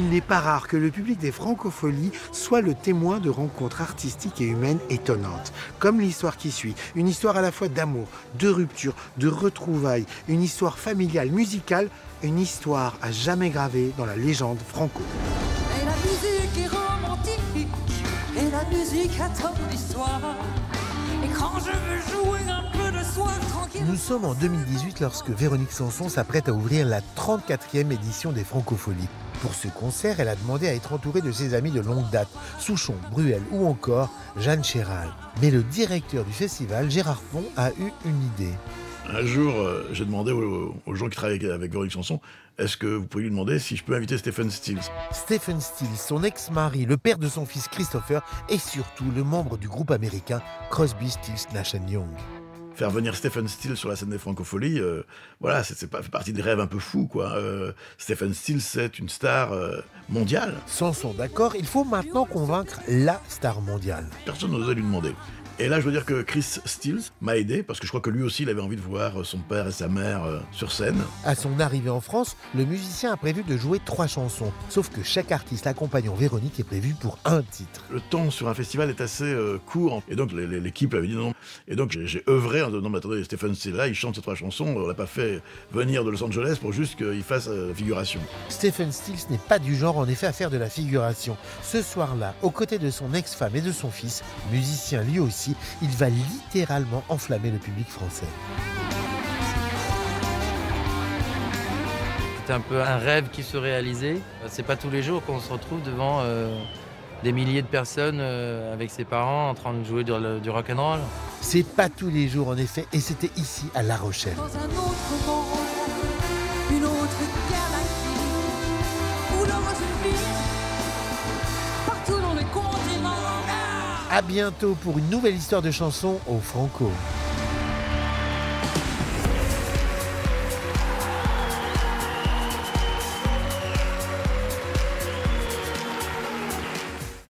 Il n'est pas rare que le public des Francopholies soit le témoin de rencontres artistiques et humaines étonnantes. Comme l'histoire qui suit, une histoire à la fois d'amour, de rupture, de retrouvailles, une histoire familiale, musicale, une histoire à jamais gravée dans la légende franco. Et la musique est romantique, et la musique a tant d'histoire. Et quand je veux jouer un peu de soir tranquille... Nous sommes en 2018 lorsque Véronique Sanson s'apprête à ouvrir la 34e édition des Francopholies. Pour ce concert, elle a demandé à être entourée de ses amis de longue date, Souchon, Bruel ou encore Jeanne Chéral. Mais le directeur du festival, Gérard Font, a eu une idée. Un jour, j'ai demandé aux gens qui travaillent avec Véronique Sanson, est-ce que vous pouvez lui demander si je peux inviter Stephen Stills? Stephen Stills, son ex-mari, le père de son fils Christopher et surtout le membre du groupe américain Crosby, Stills, Nash & Young. Faire venir Stephen Stills sur la scène des Francopholies, voilà, ça fait partie des rêves un peu fous, quoi. Stephen Stills, c'est une star mondiale. Sanson d'accord, il faut maintenant convaincre la star mondiale. Personne n'osait lui demander. Et là, je veux dire que Chris Stills m'a aidé, parce que je crois que lui aussi, il avait envie de voir son père et sa mère sur scène. À son arrivée en France, le musicien a prévu de jouer 3 chansons. Sauf que chaque artiste accompagnant Véronique est prévu pour un titre. Le temps sur un festival est assez court, et donc l'équipe avait dit non. Et donc j'ai œuvré en disant non mais attendez, Stephen Stills là, il chante ces 3 chansons, on l'a pas fait venir de Los Angeles pour juste qu'il fasse figuration. Stephen Stills n'est pas du genre en effet à faire de la figuration. Ce soir-là, aux côtés de son ex-femme et de son fils, musicien lui aussi, il va littéralement enflammer le public français. C'est un peu un rêve qui se réalisait. C'est pas tous les jours qu'on se retrouve devant des milliers de personnes avec ses parents en train de jouer du rock'n'roll. C'est pas tous les jours en effet, et c'était ici à La Rochelle. Dans un autre monde, une autre galaxie, ou dans une ville, partout dans les continents. À bientôt pour une nouvelle histoire de chanson au Franco.